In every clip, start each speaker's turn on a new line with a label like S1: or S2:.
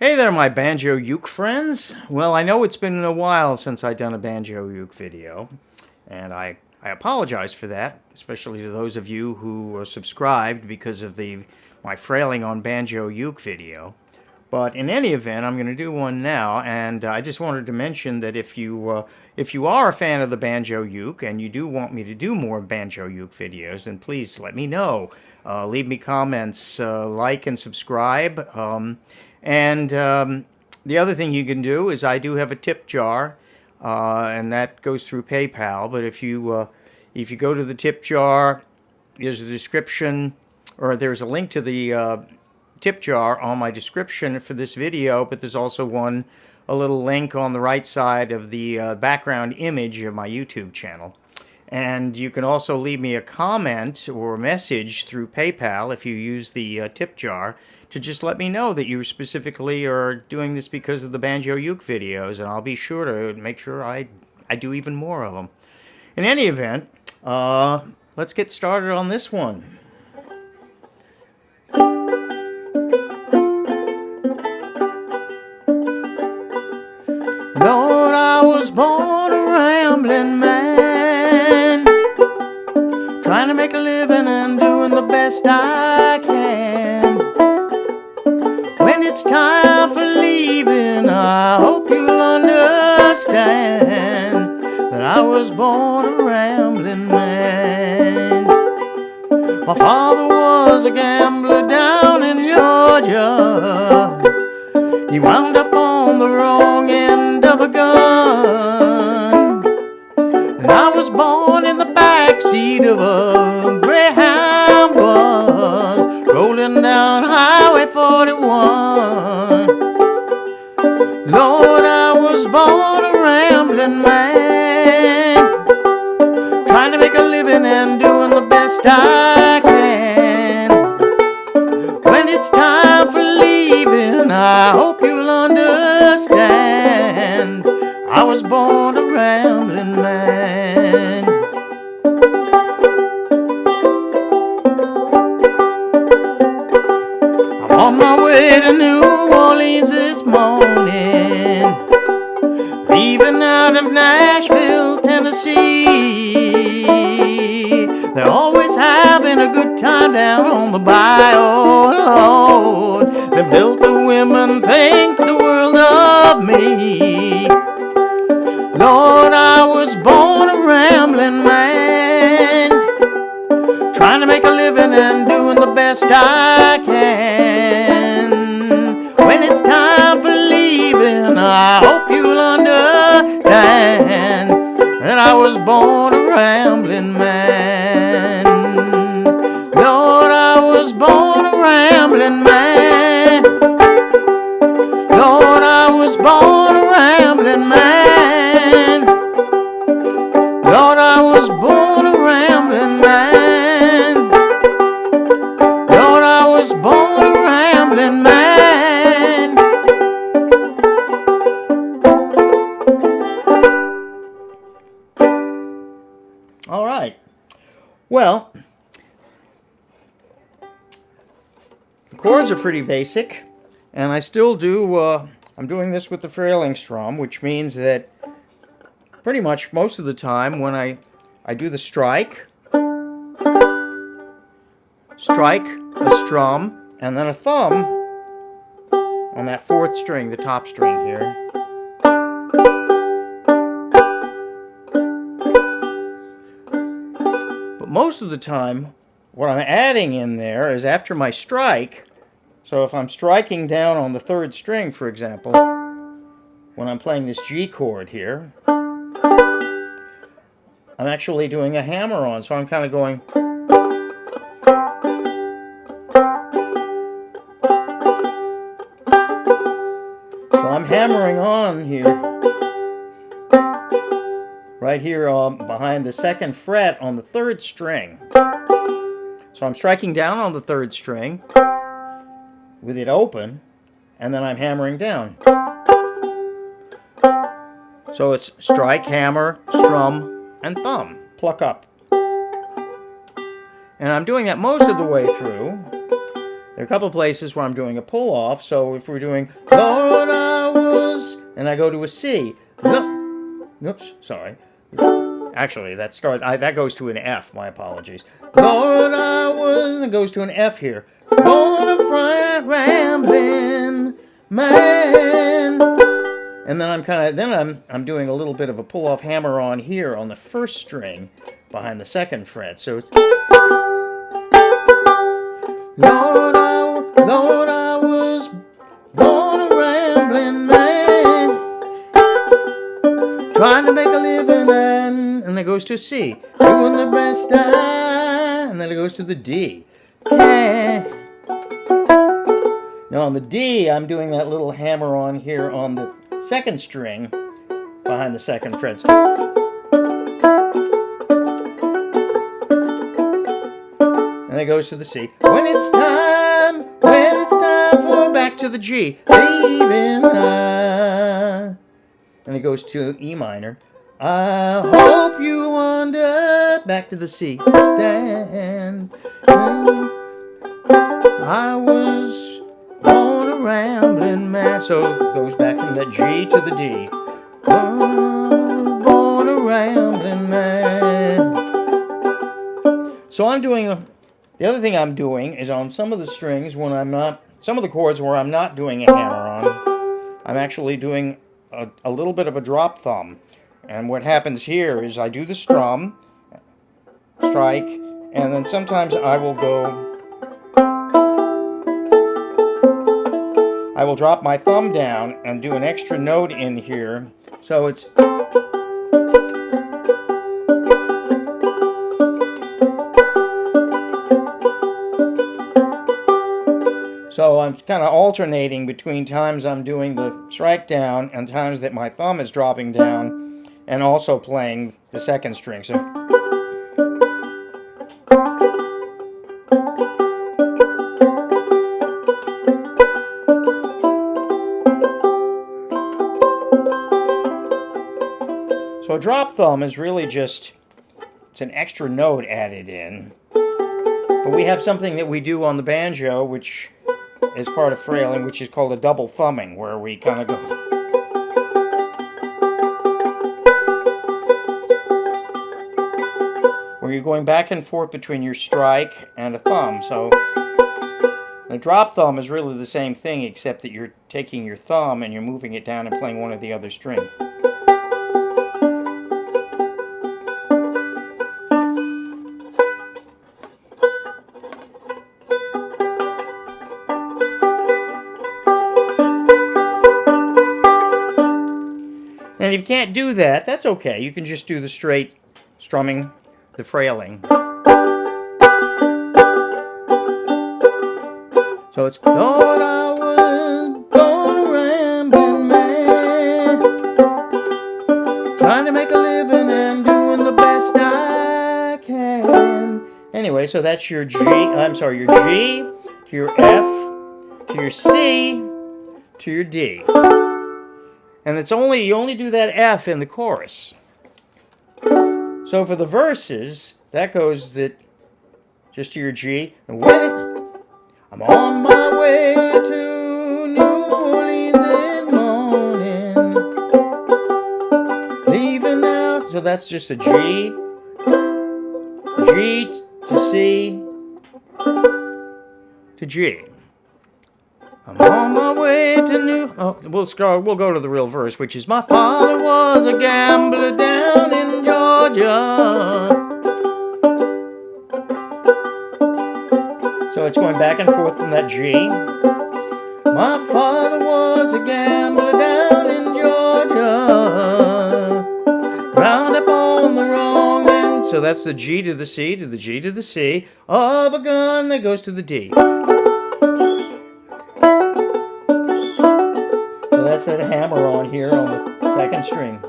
S1: Hey there, my banjo-uke friends. Well, I know it's been a while since I've done a banjo-uke video, and I apologize for that, especially to those of you who are subscribed because of my Frailing on banjo-uke video. But in any event, I'm going to do one now, and I just wanted to mention that if you are a fan of the banjo-uke and you do want me to do more banjo-uke videos, then please let me know. Leave me comments, like and subscribe. The other thing you can do is I do have a tip jar, and that goes through PayPal. But if you go to the tip jar, there's a description, or there's a link to the tip jar on my description for this video. But there's also a little link on the right side of the background image of my YouTube channel. And you can also leave me a comment or a message through PayPal if you use the tip jar to just let me know that you specifically are doing this because of the banjo-uke videos, and I'll be sure to make sure I do even more of them. In any event, let's get started on this one. Lord, I was born a rambling man, trying to make a living and doing the best I can. When it's time for leaving, I hope you'll understand that I was born a rambling man. My father was a gambler down in Georgia. He wound up on the wrong end of a gun, and I was born in the backseat of a Greyhound bus, rolling down Highway 41. Lord, I was born a rambling man, trying to make a living and doing the best I can. When it's time for leaving, I hope you'll understand I was born a rambling man. I'm on my way to New Orleans this morning, leaving out of Nashville, Tennessee. They're always having a good time down on the bayou, Lord. They built the women think the world of me. Lord, I was born a rambling man, trying to make a living and doing the best I can. When it's time for leaving, I hope you'll understand that I was born a rambling man. Lord, I was born a rambling man. Lord, I was born a rambling man. Lord, I was born a rambling man. Lord, I was born a rambling man. All right. Well, the chords are pretty basic, and I still do, I'm doing this with the Frailing strum, which means that pretty much most of the time when I do the strike, a strum, and then a thumb on that fourth string, the top string here. But most of the time, what I'm adding in there is after my strike, so if I'm striking down on the third string, for example, when I'm playing this G chord here, I'm actually doing a hammer on, so I'm kind of going. So I'm hammering on here, right here behind the second fret on the third string. So I'm striking down on the third string with it open, and then I'm hammering down. So it's strike, hammer, strum, and thumb, pluck up. And I'm doing that most of the way through. There are a couple places where I'm doing a pull off. So if we're doing Lord I was, and I go to a C. Oops, sorry. Actually, that goes to an F. My apologies. Lord I was, and it goes to an F here. Born a Ramblin Man. And then I'm doing a little bit of a pull off hammer on here on the first string behind the second fret. So it's Lord I was born a rambling man, trying to make a living, and it goes to a C, doing the best and then it goes to the D. Now on the D, I'm doing that little hammer on here on the second string behind the second fret. And it goes to the C. When it's time for back to the G, leaving and it goes to E minor. I hope you wonder, back to the C. Stand. I was born a rambling man. So it goes back from that G to the D. Born a rambling man. So I'm doing the other thing I'm doing is on some of the strings when some of the chords where I'm not doing a hammer on, I'm actually doing a little bit of a drop thumb. And what happens here is I do the strum, strike, and then sometimes I will drop my thumb down and do an extra note in here. So it's So I'm kind of alternating between times I'm doing the strike down and times that my thumb is dropping down and also playing the second string. So a drop thumb is really just, it's an extra note added in. But we have something that we do on the banjo, which is part of Frailing, which is called a double thumbing, where we kind of go. Where you're going back and forth between your strike and a thumb. So a drop thumb is really the same thing, except that you're taking your thumb and you're moving it down and playing one of the other strings. And if you can't do that, that's okay. You can just do the straight strumming, the frailing. So it's Lord, I was born a rambling man, trying to make a living and doing the best I can. Anyway, so that's your G, your G, to your F, to your C, to your D. And you only do that F in the chorus. So for the verses, that goes just to your G. And I'm on my way to New Orleans this morning, leaving out. So that's just a G, G to C to G. I'm on my way to New... Oh, we'll go to the real verse, which is, my father was a gambler down in Georgia. So it's going back and forth from that G. My father was a gambler down in Georgia, round up on the wrong end. So that's the G to the C to the G to the C of a gun that goes to the D. So that's that hammer on here on the second string.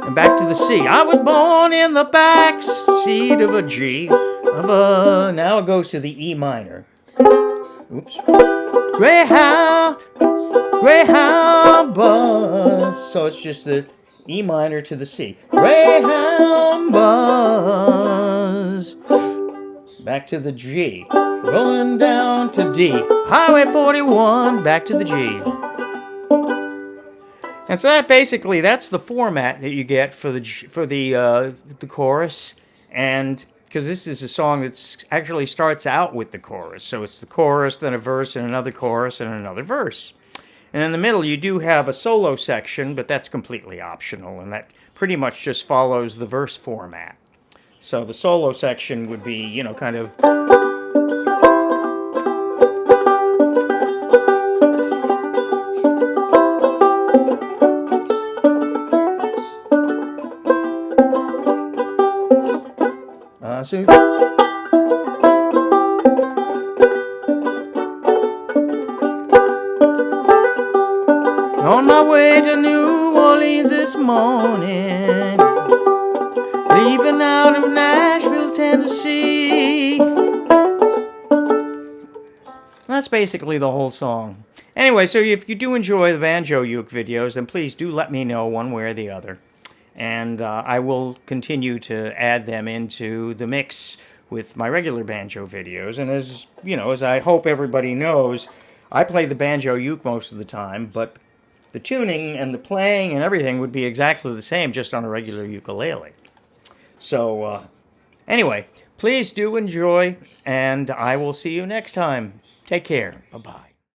S1: And back to the C. I was born in the back seat of a G. Now it goes to the E minor. Oops. Greyhound bus. So it's just the E minor to the C. Greyhound bus. back to the G, rolling down to D, Highway 41, back to the G. And so that's the format that you get for the chorus, and because this is a song that actually starts out with the chorus, so it's the chorus, then a verse, and another chorus, and another verse. And in the middle, you do have a solo section, but that's completely optional, and that pretty much just follows the verse format. So the solo section would be, you know, kind of. On my way to New Orleans this morning, leaving out of Nashville, Tennessee. That's basically the whole song. Anyway, so if you do enjoy the banjo-uke videos, then please do let me know one way or the other. And I will continue to add them into the mix with my regular banjo videos. And as you know, as I hope everybody knows, I play the banjo-uke most of the time, but the tuning and the playing and everything would be exactly the same just on a regular ukulele. So anyway, please do enjoy, and I will see you next time. Take care. Bye-bye.